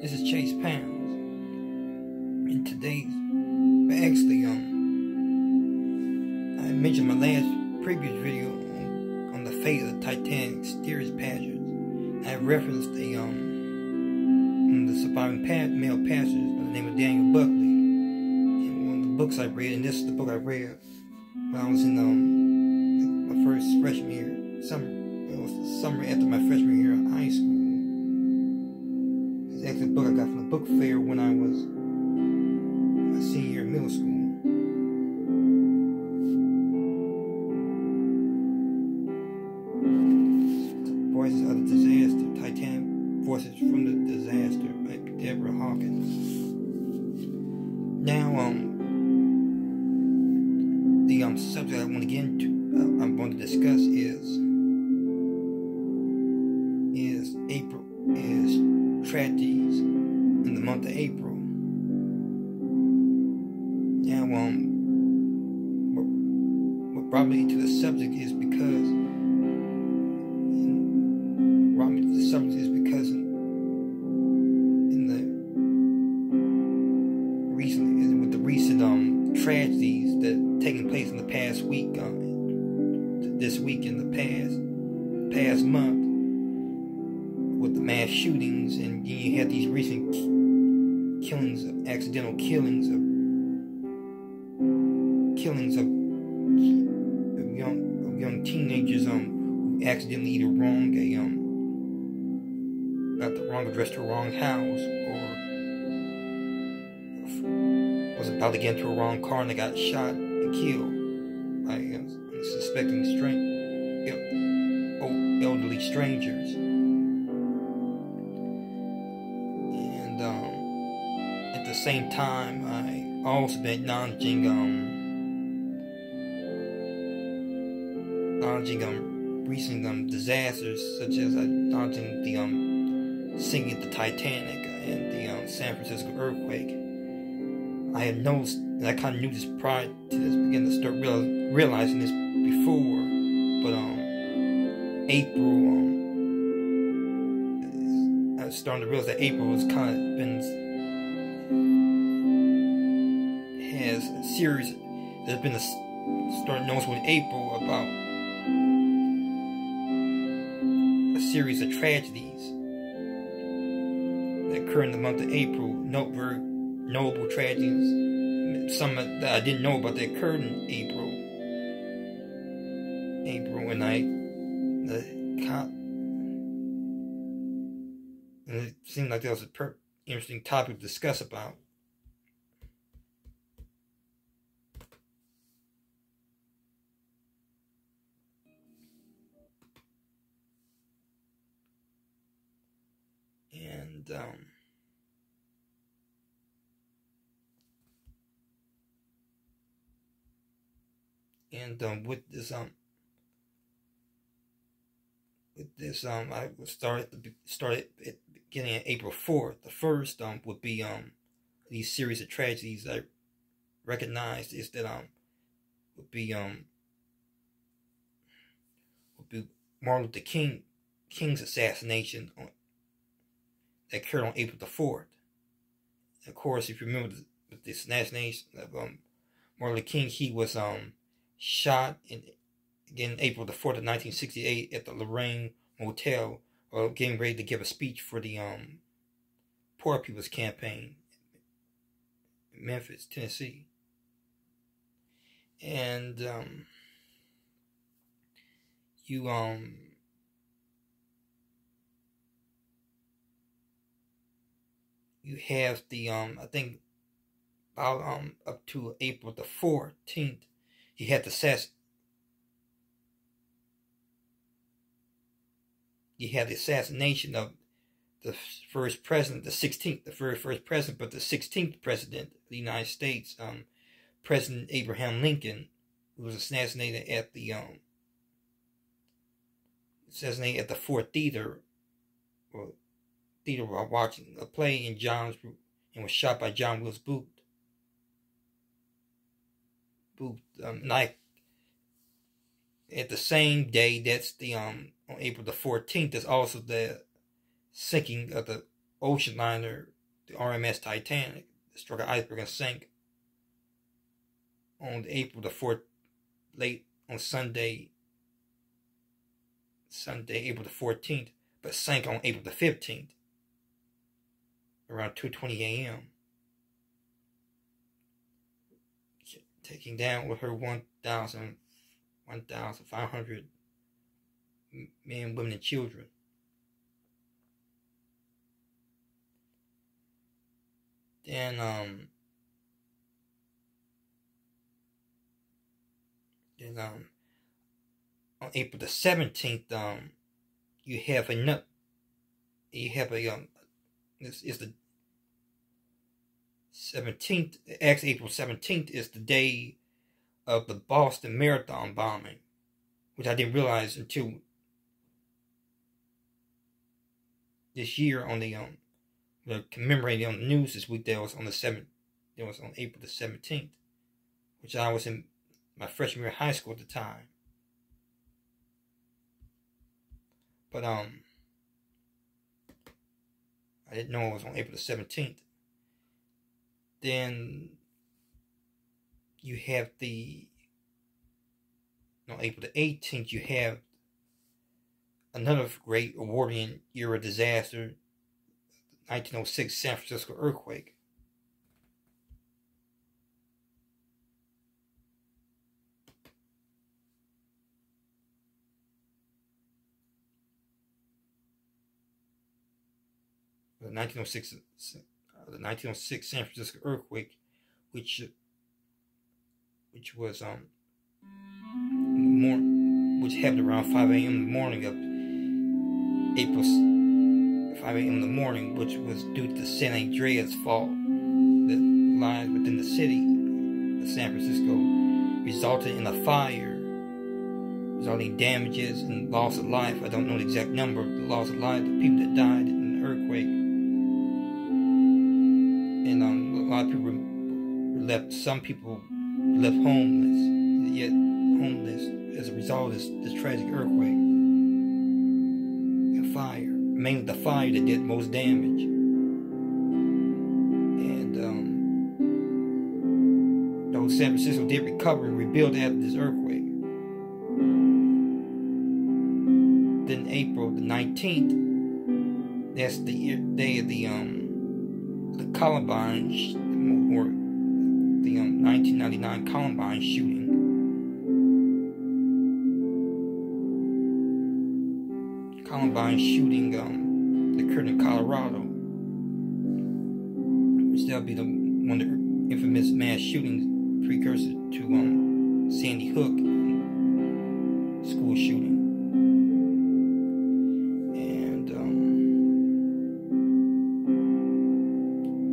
This is Chase Pounds. In today's, actually, I mentioned my last previous video on the fate of the Titanic steerage passengers. I referenced one of the surviving male passengers by the name of Daniel Buckley. In one of the books I read, and this is the book I read when I was in my first freshman year, it was the summer after my freshman year of high school. It's actually a book I got from the book fair when I was my senior year of middle school. The Voices of the Disaster, Titanic Voices from the Disaster by Deborah Hawkins. Now, the subject I want to get into, I'm going to discuss is tragedies in the month of April. Now, what brought me to the subject is because with the recent tragedies that taking place in the past week, this week in the past month, with the mass shootings, and you had these recent accidental killings of young teenagers who accidentally either got the wrong address to the wrong house, or was about to get into a wrong car and they got shot and killed by suspecting elderly strangers. And at the same time, I also been acknowledging recent disasters, such as acknowledging the sinking of the Titanic and the San Francisco earthquake. I had noticed, and I kind of knew this prior to this, beginning to start realizing this before, but April, I was starting to realize that April has has a series, there's been starting noticing in April about a series of tragedies that occur in the month of April, very notable tragedies, some that I didn't know about that occurred in April, and it seemed like that was an interesting topic to discuss about. And with this I would start at the beginning of April 4th. The first would be these series of tragedies I recognized is that would be Martin Luther King's assassination that occurred on April the 4th. Of course, if you remember the assassination of Martin Luther King, he was shot in April the 4th of 1968 at the Lorraine Motel, while getting ready to give a speech for the Poor People's Campaign in Memphis, Tennessee. And you have the I think about up to April the 14th, you had the assassination of the first president, the very first president, but the 16th president of the United States, President Abraham Lincoln, who was assassinated at the Ford Theater, while watching a play in and was shot by John Wilkes Booth. At the same day, that's on April the 14th, is also the sinking of the ocean liner, the RMS Titanic, struck an iceberg and sank on April the 4th, late on Sunday, April the 14th, but sank on April the 15th, around 2:20 a.m., taking down with her 1,500 men, women, and children. Then, on April the 17th, you have this is the 17th, actually April 17th is the day of the Boston Marathon bombing, which I didn't realize until this year on the commemorating on the news this week. That was on April the 17th, which I was in my freshman year of high school at the time. But I didn't know it was on April the 17th. Then you have April the 18th, you have another great Edwardian era disaster, 1906 San Francisco earthquake. The 1906 San Francisco earthquake, which happened around 5 a.m. in the morning of April 5 a.m. in the morning, which was due to the San Andreas fault that lies within the city of San Francisco, resulted in a fire, resulting in damages and loss of life. I don't know the exact number of the loss of life, the people that died in the earthquake. And a lot of people were left. Some people were left homeless, yet homeless as a result of this tragic earthquake and fire. Mainly the fire that did most damage. And though San Francisco did recover and rebuild after this earthquake. Then April the 19th, that's the day of the Columbine, or the 1999 Columbine shooting. Columbine shooting that occurred in Colorado, which that'll be one of the infamous mass shootings precursor to Sandy Hook school shooting. And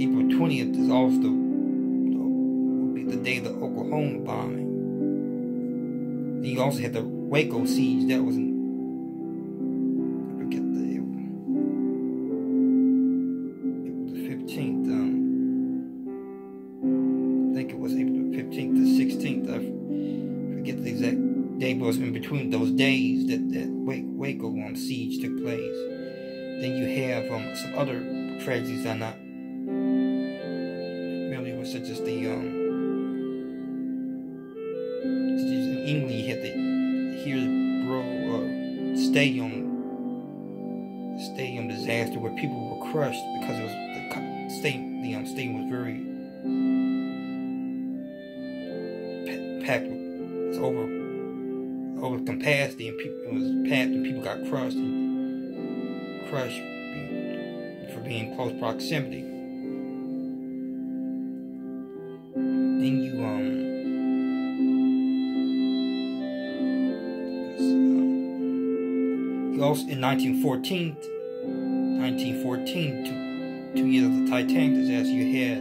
April 20th is also will be the day of the Oklahoma bombing. Then you also had the Waco siege. That was in between those days that Waco siege took place. Then you have some other tragedies I'm not familiar with, such as the in England you had the Hillsborough stadium disaster, where people were crushed because it was the stadium was very packed. It's over capacity, and it was packed, and people got crushed for being in close proximity. Then you also in 1914, 2 years of the Titanic disaster, you had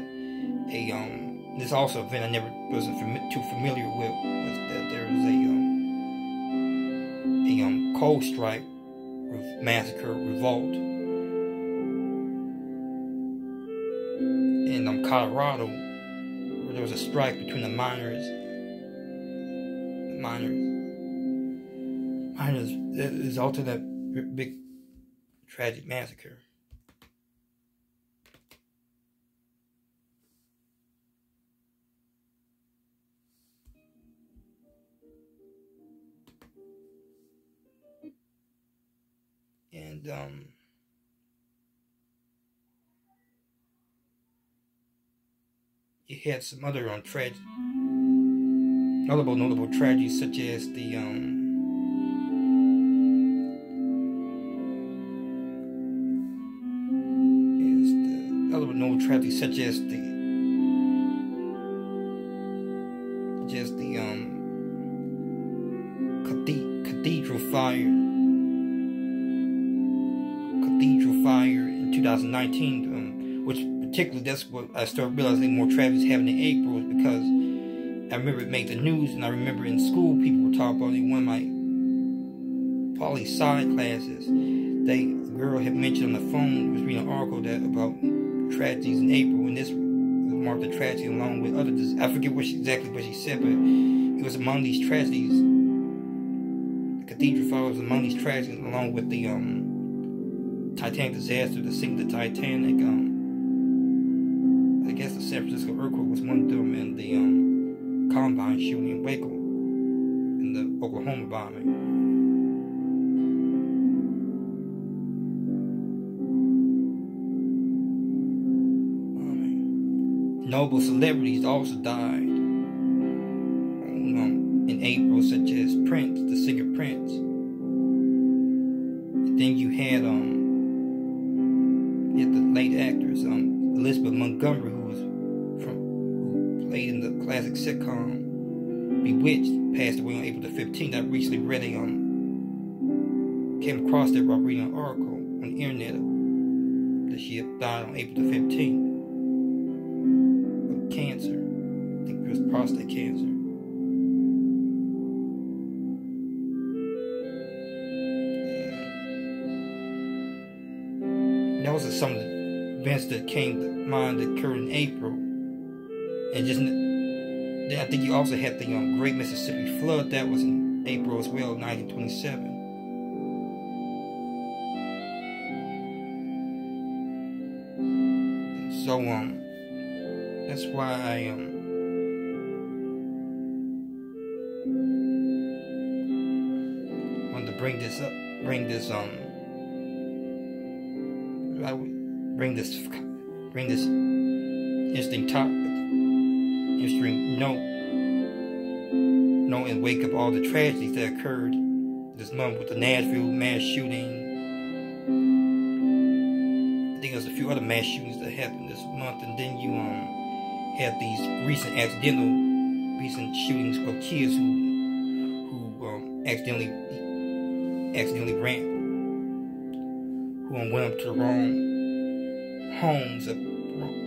this also event I never wasn't too familiar with, was that there was a coal strike massacre revolt in Colorado, where there was a strike between the miners that resulted in that big tragic massacre. you had some other notable tragedies such as the notable tragedies such as the cathedral fire in 2019, which particularly that's what I started realizing more tragedies happening in April, is because I remember it made the news, and I remember in school people were talking about it. In one of my poli-sci classes, a girl had mentioned on the phone, was reading an article about tragedies in April, and this marked a tragedy along with others. I forget exactly what she said, but it was among these tragedies. The cathedral fire was among these tragedies, along with the Titanic disaster, the sinking of the Titanic. I guess the San Francisco earthquake was one of them, and the Columbine shooting in Waco, and the Oklahoma bombing. Notable celebrities also died in April, such as Prince, the singer Prince. And then you had the late actors Elizabeth Montgomery, who played in the classic sitcom Bewitched, passed away on April the 15th. I recently read came across that while reading an article on the internet that she had died on April the 15th. Cancer. I think it was prostate cancer. And those are some of the events that came to mind that occurred in April. And just then, I think you also had the Great Mississippi Flood that was in April as well, 1927. So that's why I wanted to bring this interesting topic, interesting note, and wake up all the tragedies that occurred this month with the Nashville mass shooting. I think there's a few other mass shootings that happened this month, and then you had these recent shootings of kids who accidentally went up to the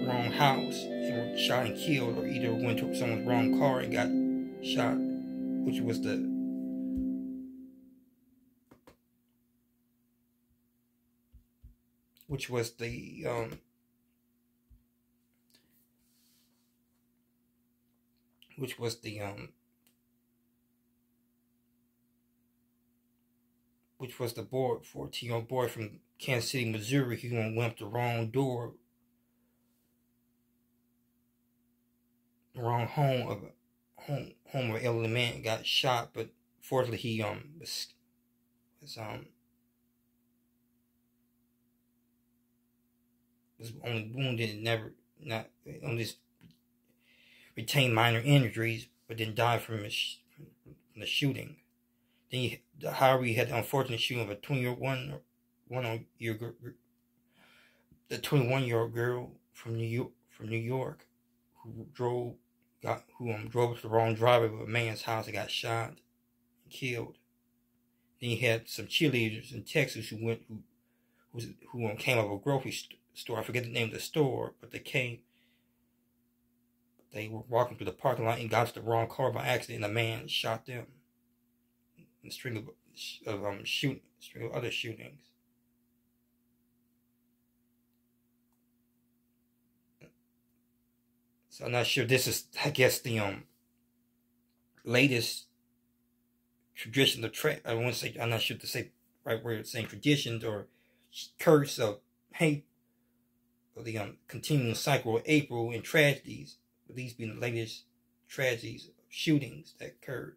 wrong house and were shot and killed, or either went to someone's wrong car and got shot, which was the boy, 14-year-old boy from Kansas City, Missouri, who went up the wrong door, the wrong home of an elderly man, got shot, but fortunately he was only wounded and only retained minor injuries, but didn't die from the shooting. Then however, you had the unfortunate shooting of a 21-year-old girl from New York, who drove up to the wrong driveway of a man's house and got shot and killed. Then you had some cheerleaders in Texas who came out of a grocery store. I forget the name of the store, but they were walking through the parking lot and got to the wrong car by accident, and a man shot them. A string of other shootings. So I'm not sure. This is, I guess, the latest tradition of I want to say, I'm not sure to say right where it's saying traditions or curse of hate, or the continuing cycle of April and tragedies. But these being the latest tragedies of shootings that occurred.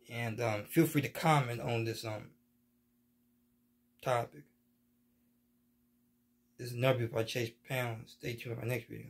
And feel free to comment on this topic. This is another video by Chase Pound. Stay tuned for our next video.